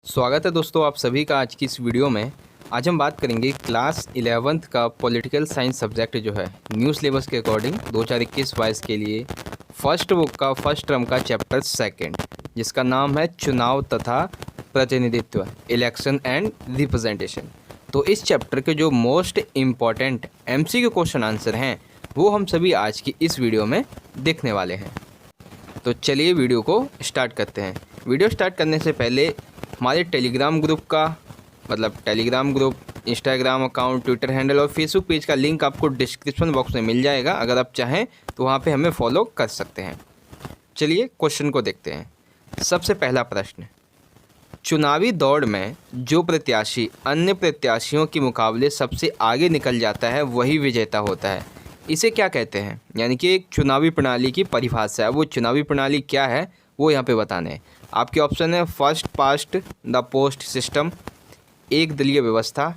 स्वागत है दोस्तों आप सभी का आज की इस वीडियो में। आज हम बात करेंगे क्लास 11th का पॉलिटिकल साइंस सब्जेक्ट जो है न्यू सिलेबस के अकॉर्डिंग 2021-22 के लिए फर्स्ट बुक का फर्स्ट टर्म का चैप्टर सेकंड, जिसका नाम है चुनाव तथा प्रतिनिधित्व, इलेक्शन एंड रिप्रेजेंटेशन। तो इस चैप्टर के जो most important MCQ question answer हैं वो हम सभी आज की इस वीडियो में देखने वाले हैं। तो चलिए वीडियो को स्टार्ट करते हैं। वीडियो स्टार्ट करने से पहले हमारे टेलीग्राम ग्रुप का Telegram group, Instagram account, Twitter handle और फेसबुक पेज का लिंक आपको डिस्क्रिप्शन बॉक्स में मिल जाएगा। अगर आप चाहें तो वहाँ पे हमें फॉलो कर सकते हैं। चलिए क्वेश्चन को देखते हैं। सबसे पहला प्रश्न, चुनावी दौड़ में जो प्रत्याशी अन्य प्रत्याशियों के मुकाबले सबसे आगे निकल जाता है वही विजेता होता है। इसे क्या कहते हैं? यानी कि एक चुनावी प्रणाली की परिभाषा है। वो चुनावी प्रणाली क्या है वो यहाँ पे बताने हैं। आपके ऑप्शन है first past the post system, एक दलीय व्यवस्था,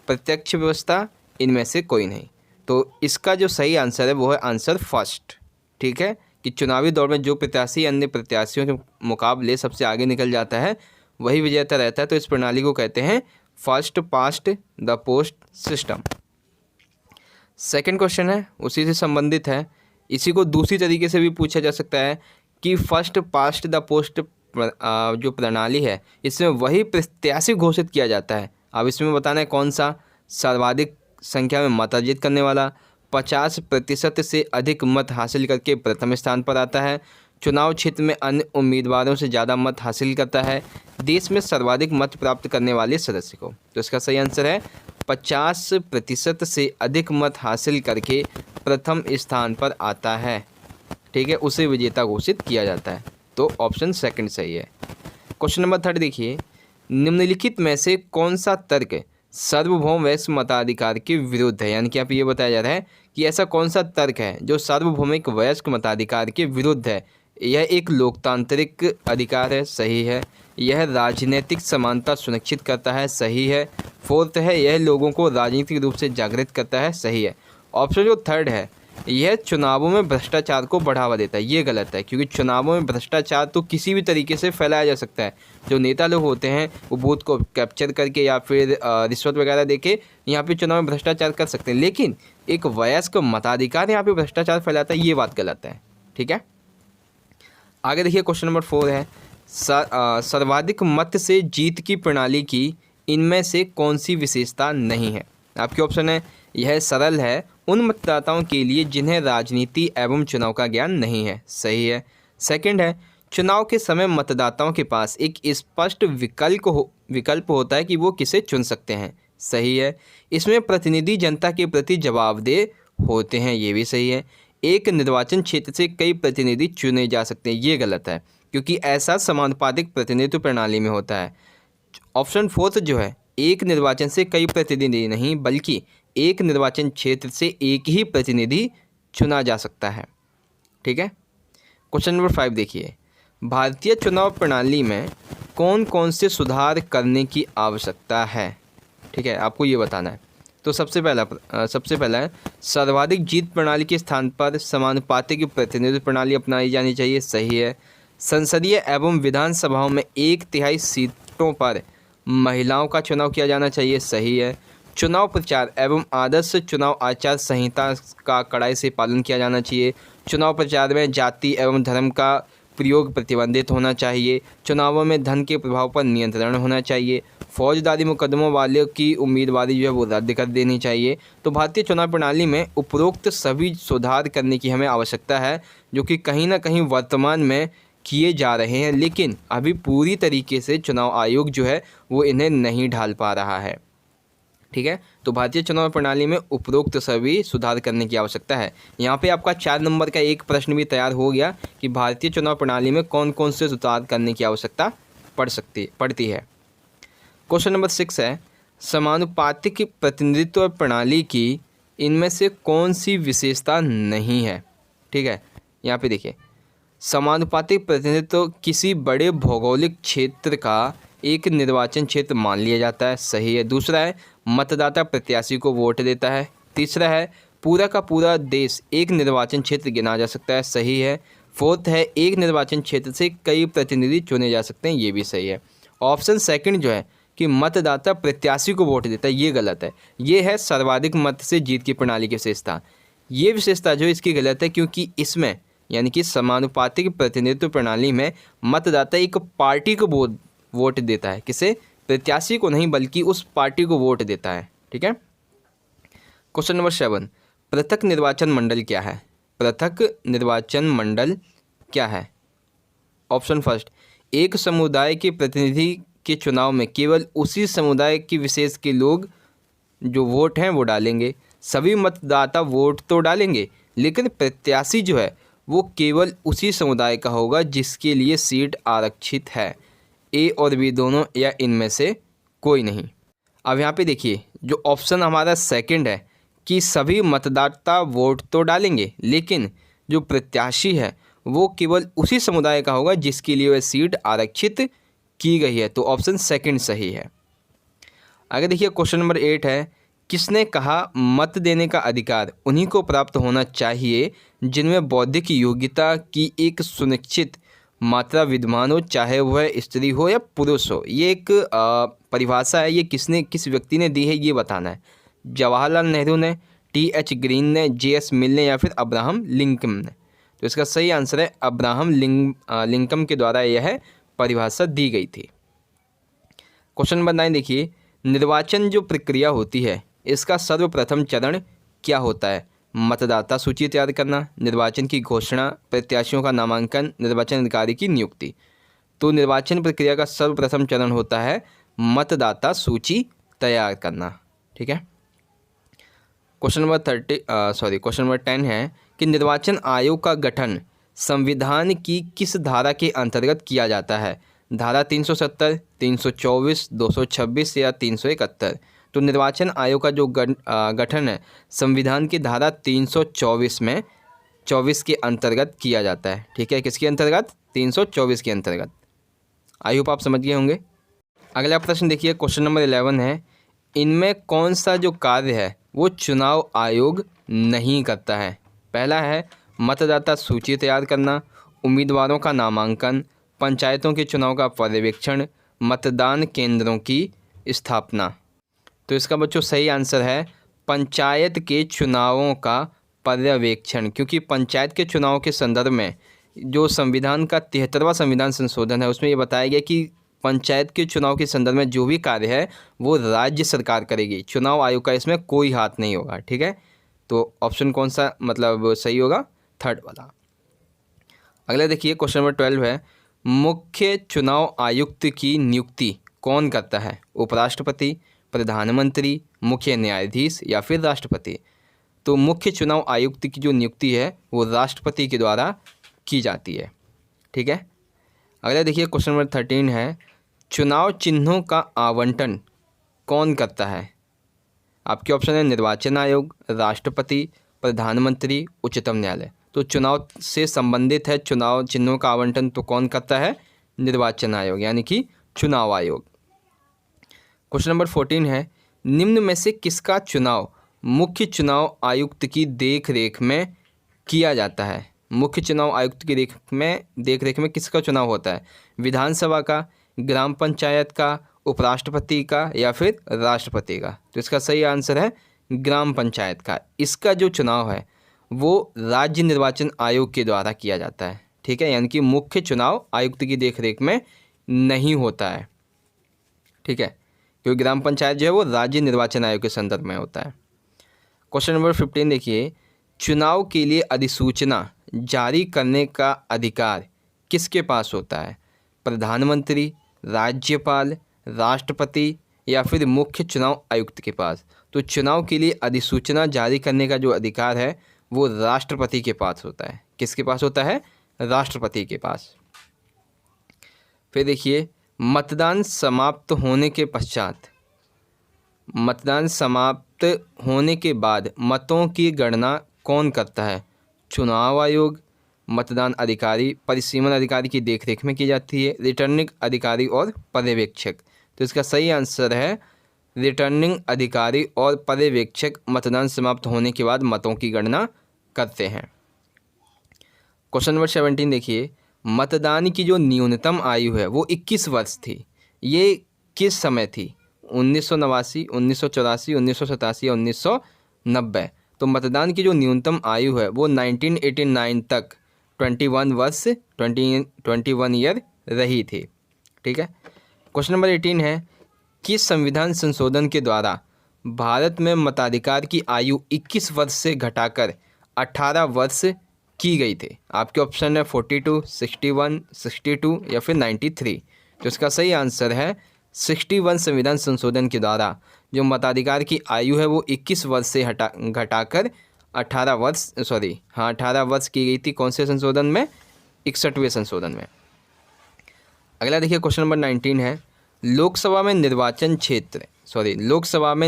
प्रत्यक्ष व्यवस्था, इनमें से कोई नहीं। तो इसका जो सही आंसर है वो है आंसर फर्स्ट। ठीक है, कि चुनावी दौर में जो प्रत्याशी अन्य प्रत्याशियों के मुकाबले सबसे आगे निकल जाता है वही विजेता रहता है। तो इस प्रणाली को कहते हैं first past the post system. Second question है, उसी से संबंधित है। इसी को दूसरी तरीके से भी पूछा जा सकता है कि फर्स्ट पास्ट द पोस्ट जो प्रणाली है इसमें वही प्रत्याशी घोषित किया जाता है। अब इसमें बताना है कौन सा सर्वाधिक संख्या में मत अर्जित करने वाला, 50% से अधिक मत हासिल करके प्रथम स्थान पर आता है, चुनाव क्षेत्र में अन्य उम्मीदवारों से ज़्यादा मत हासिल करता है, देश में सर्वाधिक मत प्राप्त करने वाले सदस्य को। तो इसका सही आंसर है 50% से अधिक मत हासिल करके प्रथम स्थान पर आता है। ठीक है, उसे विजेता घोषित किया जाता है। तो ऑप्शन सेकंड सही है। क्वेश्चन नंबर 3 देखिए, निम्नलिखित में से कौन सा तर्क सार्वभौम वयस्क मताधिकार के विरुद्ध है? यानी कि आप ये बताया जा रहा है कि ऐसा कौन सा तर्क है जो सार्वभौमिक वयस्क मताधिकार के विरुद्ध है। यह एक लोकतांत्रिक अधिकार है, सही है। यह राजनीतिक समानता सुनिश्चित करता है, सही है। फोर्थ है, यह लोगों को राजनीतिक रूप से जागृत करता है, सही है। ऑप्शन जो थर्ड है, यह चुनावों में भ्रष्टाचार को बढ़ावा देता है, ये गलत है। क्योंकि चुनावों में भ्रष्टाचार तो किसी भी तरीके से फैलाया जा सकता है। जो नेता लोग होते हैं वो बूथ को कैप्चर करके या फिर रिश्वत वगैरह देके यहाँ पे चुनाव में भ्रष्टाचार कर सकते हैं, लेकिन एक वयस्क मताधिकार यहाँ पे भ्रष्टाचार फैलाता है, ये बात गलत है। ठीक है, आगे देखिए क्वेश्चन नंबर 4 है, सर्वाधिक मत से जीत की प्रणाली की इनमें से कौन सी विशेषता नहीं है? आपके ऑप्शन है, यह सरल है उन मतदाताओं के लिए जिन्हें राजनीति एवं चुनाव का ज्ञान नहीं है, सही है। सेकंड है, चुनाव के समय मतदाताओं के पास एक स्पष्ट विकल्प होता है कि वो किसे चुन सकते हैं, सही है। इसमें प्रतिनिधि जनता के प्रति जवाबदेह होते हैं, ये भी सही है। एक निर्वाचन क्षेत्र से कई प्रतिनिधि चुने जा सकते हैं, ये गलत है क्योंकि ऐसा समानुपातिक प्रतिनिधित्व प्रणाली में होता है। ऑप्शन फोर्थ जो है, एक निर्वाचन से कई प्रतिनिधि नहीं बल्कि एक निर्वाचन क्षेत्र से एक ही प्रतिनिधि चुना जा सकता है। ठीक है, क्वेश्चन नंबर 5 देखिए, भारतीय चुनाव प्रणाली में कौन कौन से सुधार करने की आवश्यकता है? ठीक है, आपको ये बताना है। तो सबसे पहला है, सर्वाधिक जीत प्रणाली के स्थान पर समानुपातिक प्रतिनिधित्व प्रणाली अपनाई जानी चाहिए, सही है। संसदीय एवं विधानसभाओं में 1/3 सीटों पर महिलाओं का चुनाव किया जाना चाहिए, सही है। चुनाव प्रचार एवं आदर्श चुनाव आचार संहिता का कड़ाई से पालन किया जाना चाहिए। चुनाव प्रचार में जाति एवं धर्म का प्रयोग प्रतिबंधित होना चाहिए। चुनावों में धन के प्रभाव पर नियंत्रण होना चाहिए। फौजदारी मुकदमों वाले की उम्मीदवारी जो है वो रद्द कर देनी चाहिए। तो भारतीय चुनाव प्रणाली में उपरोक्त सभी सुधार करने की हमें आवश्यकता है, जो कि कहीं ना कहीं वर्तमान में किए जा रहे हैं, लेकिन अभी पूरी तरीके से चुनाव आयोग जो है वो इन्हें नहीं ढाल पा रहा है। ठीक है, तो भारतीय चुनाव प्रणाली में उपरोक्त सभी सुधार करने की आवश्यकता है। यहाँ पे आपका 4 नंबर का एक प्रश्न भी तैयार हो गया कि भारतीय चुनाव प्रणाली में कौन कौन से सुधार करने की आवश्यकता पड़ती है। क्वेश्चन नंबर 6 है, समानुपातिक प्रतिनिधित्व प्रणाली की इनमें से कौन सी विशेषता नहीं है? ठीक है, यहाँ पे देखिए, समानुपातिक प्रतिनिधित्व किसी बड़े भौगोलिक क्षेत्र का एक निर्वाचन क्षेत्र मान लिया जाता है, सही है। दूसरा है, मतदाता प्रत्याशी को वोट देता है। तीसरा है, पूरा का पूरा देश एक निर्वाचन क्षेत्र गिना जा सकता है, सही है। फोर्थ है, एक निर्वाचन क्षेत्र से कई प्रतिनिधि चुने जा सकते हैं, ये भी सही है। ऑप्शन सेकंड जो है कि मतदाता प्रत्याशी को वोट देता है, ये गलत है। ये है सर्वाधिक मत से जीत की प्रणाली की विशेषता। ये विशेषता जो इसकी गलत है, क्योंकि इसमें यानी कि समानुपातिक प्रतिनिधित्व प्रणाली में मतदाता एक पार्टी को वोट देता है, किसे? प्रत्याशी को नहीं, बल्कि उस पार्टी को वोट देता है। ठीक है। क्वेश्चन नंबर 7, पृथक निर्वाचन मंडल क्या है? पृथक निर्वाचन मंडल क्या है? ऑप्शन फर्स्ट, एक समुदाय के प्रतिनिधि के चुनाव में केवल उसी समुदाय की विशेष के लोग जो वोट हैं वो डालेंगे। सभी मतदाता वोट तो डालेंगे, लेकिन प्रत्याशी जो है वो केवल उसी समुदाय का होगा जिसके लिए सीट आरक्षित है। ए और बी दोनों, या इनमें से कोई नहीं। अब यहाँ पे देखिए, जो ऑप्शन हमारा सेकंड है कि सभी मतदाता वोट तो डालेंगे, लेकिन जो प्रत्याशी है वो केवल उसी समुदाय का होगा जिसके लिए वह सीट आरक्षित की गई है। तो ऑप्शन सेकंड सही है। आगे देखिए, क्वेश्चन नंबर 8 है, किसने कहा मत देने का अधिकार उन्हीं को प्राप्त होना चाहिए जिनमें बौद्धिक योग्यता की एक सुनिश्चित मात्रा विद्यमान हो, चाहे वह स्त्री हो या पुरुष हो। ये एक परिभाषा है, ये किस व्यक्ति ने दी है ये बताना है। जवाहरलाल नेहरू ने, टी.एच. ग्रीन ने, जे.एस. मिल ने, या फिर अब्राहम लिंकन ने। तो इसका सही आंसर है अब्राहम लिंकन के द्वारा यह परिभाषा दी गई थी। क्वेश्चन नंबर 9 देखिए, निर्वाचन जो प्रक्रिया होती है इसका सर्वप्रथम चरण क्या होता है? मतदाता सूची तैयार करना, निर्वाचन की घोषणा, प्रत्याशियों का नामांकन, निर्वाचन अधिकारी की नियुक्ति। तो निर्वाचन प्रक्रिया का सर्वप्रथम चरण होता है मतदाता सूची तैयार करना। ठीक है। क्वेश्चन नंबर 10 है कि निर्वाचन आयोग का गठन संविधान की किस धारा के अंतर्गत किया जाता है? धारा 370, 324, 226 या 371। तो निर्वाचन आयोग का जो गठन है संविधान की धारा 324 में 24 के अंतर्गत किया जाता है। ठीक है, किसके अंतर्गत? 324 के अंतर्गत। आई होप आप समझ गए होंगे। अगला प्रश्न देखिए, क्वेश्चन नंबर 11 है, इनमें कौन सा जो कार्य है वो चुनाव आयोग नहीं करता है? पहला है मतदाता सूची तैयार करना, उम्मीदवारों का नामांकन, पंचायतों के चुनाव का पर्यवेक्षण, मतदान केंद्रों की स्थापना। तो इसका बच्चों सही आंसर है पंचायत के चुनावों का पर्यवेक्षण, क्योंकि पंचायत के चुनाव के संदर्भ में जो संविधान का 73वां संविधान संशोधन है उसमें ये बताया गया कि पंचायत के चुनाव के संदर्भ में जो भी कार्य है वो राज्य सरकार करेगी, चुनाव आयोग का इसमें कोई हाथ नहीं होगा। ठीक है, तो ऑप्शन कौन सा मतलब सही होगा? थर्ड वाला। अगला देखिए, क्वेश्चन नंबर 12 है, मुख्य चुनाव आयुक्त की नियुक्ति कौन करता है? उपराष्ट्रपति, प्रधानमंत्री, मुख्य न्यायाधीश या फिर राष्ट्रपति। तो मुख्य चुनाव आयुक्त की जो नियुक्ति है वो राष्ट्रपति के द्वारा की जाती है। ठीक है। अगला देखिए, क्वेश्चन नंबर 13 है, चुनाव चिन्हों का आवंटन कौन करता है? आपके ऑप्शन है निर्वाचन आयोग, राष्ट्रपति, प्रधानमंत्री, उच्चतम न्यायालय। तो चुनाव से संबंधित है चुनाव चिन्हों का आवंटन, तो कौन करता है? निर्वाचन आयोग, यानी कि चुनाव आयोग। क्वेश्चन नंबर 14 है, निम्न में से किसका चुनाव मुख्य चुनाव आयुक्त की देखरेख में किया जाता है? मुख्य चुनाव आयुक्त की देखरेख में किसका चुनाव होता है? विधानसभा का, ग्राम पंचायत का, उपराष्ट्रपति का या फिर राष्ट्रपति का। तो इसका सही आंसर है ग्राम पंचायत का। इसका जो चुनाव है वो राज्य निर्वाचन आयोग के द्वारा किया जाता है। ठीक है, यानी कि मुख्य चुनाव आयुक्त की देखरेख में नहीं होता है। ठीक है, क्योंकि ग्राम पंचायत जो है वो राज्य निर्वाचन आयोग के संदर्भ में होता है। क्वेश्चन नंबर 15 देखिए, चुनाव के लिए अधिसूचना जारी करने का अधिकार किसके पास होता है? प्रधानमंत्री, राज्यपाल, राष्ट्रपति या फिर मुख्य चुनाव आयुक्त के पास। तो चुनाव के लिए अधिसूचना जारी करने का जो अधिकार है वो राष्ट्रपति के पास होता है। किसके पास होता है? राष्ट्रपति के पास। फिर देखिए, मतदान समाप्त होने के बाद मतों की गणना कौन करता है? चुनाव आयोग, मतदान अधिकारी, परिसीमन अधिकारी की देखरेख में की जाती है, रिटर्निंग अधिकारी और पर्यवेक्षक। तो इसका सही आंसर है रिटर्निंग अधिकारी और पर्यवेक्षक मतदान समाप्त होने के बाद मतों की गणना करते हैं। क्वेश्चन नंबर 17 देखिए, मतदान की जो न्यूनतम आयु है वो 21 वर्ष थी, ये किस समय थी? 1989, 1984, 1987 या 1990? तो मतदान की जो न्यूनतम आयु है वो 1989 तक 21 ईयर रही थी। ठीक है। क्वेश्चन नंबर 18 है, किस संविधान संशोधन के द्वारा भारत में मताधिकार की आयु 21 वर्ष से घटाकर 18 वर्ष की गई थी? आपके ऑप्शन है 42, 61, 62 या फिर 93। तो इसका सही आंसर है 61 संविधान संशोधन के द्वारा जो मताधिकार की आयु है वो 21 वर्ष से घटाकर 18 वर्ष की गई थी। कौन से संशोधन में? 61वें संशोधन में। अगला देखिए क्वेश्चन नंबर 19 है, लोकसभा में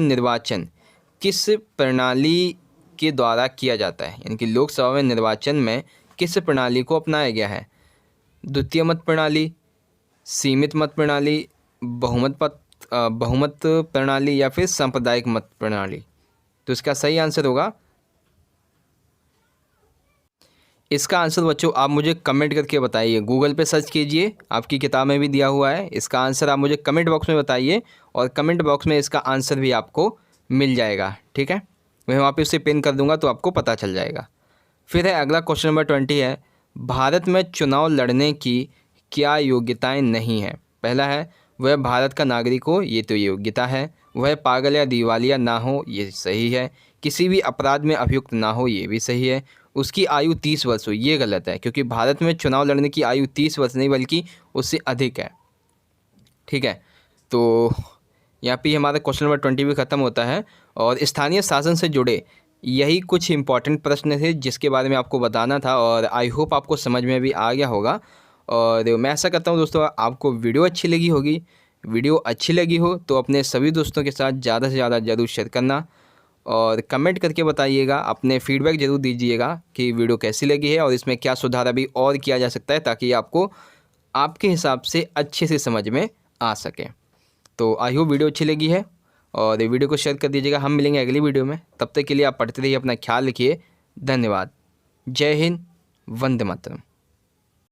निर्वाचन किस प्रणाली के द्वारा किया जाता है? यानी कि लोकसभा में निर्वाचन में किस प्रणाली को अपनाया गया है? द्वितीय मत प्रणाली, सीमित मत प्रणाली, बहुमत प्रणाली या फिर सांप्रदायिक मत प्रणाली? तो इसका सही आंसर होगा, इसका आंसर बच्चों आप मुझे कमेंट करके बताइए। गूगल पे सर्च कीजिए, आपकी किताब में भी दिया हुआ है। इसका आंसर आप मुझे कमेंट बॉक्स में बताइए और कमेंट बॉक्स में इसका आंसर भी आपको मिल जाएगा। ठीक है, मैं वहाँ पे उसे पिन कर दूंगा तो आपको पता चल जाएगा। फिर है अगला क्वेश्चन नंबर 20 है, भारत में चुनाव लड़ने की क्या योग्यताएँ नहीं हैं? पहला है वह भारत का नागरिक हो, ये तो योग्यता है। वह पागल या दिवालिया ना हो, ये सही है। किसी भी अपराध में अभियुक्त ना हो, ये भी सही है। उसकी आयु 30 वर्ष हो, ये गलत है, क्योंकि भारत में चुनाव लड़ने की आयु 30 वर्ष नहीं बल्कि उससे अधिक है। ठीक है, तो यहाँ पे हमारा क्वेश्चन नंबर 20 भी ख़त्म होता है। और स्थानीय शासन से जुड़े यही कुछ इंपॉर्टेंट प्रश्न थे जिसके बारे में आपको बताना था, और आई होप आपको समझ में भी आ गया होगा। और मैं ऐसा करता हूँ दोस्तों, आपको वीडियो अच्छी लगी होगी। वीडियो अच्छी लगी हो तो अपने सभी दोस्तों के साथ ज़्यादा से ज़्यादा ज़रूर शेयर करना और कमेंट करके बताइएगा, अपने फीडबैक ज़रूर दीजिएगा कि वीडियो कैसी लगी है और इसमें क्या सुधार अभी और किया जा सकता है, ताकि आपको आपके हिसाब से अच्छे से समझ में आ सके। तो आई होप वीडियो अच्छी लगी है और वीडियो को शेयर कर दीजिएगा। हम मिलेंगे अगली वीडियो में, तब तक के लिए आप पढ़ते रहिए, अपना ख्याल रखिए। धन्यवाद। जय हिंद, वंदे मातरम।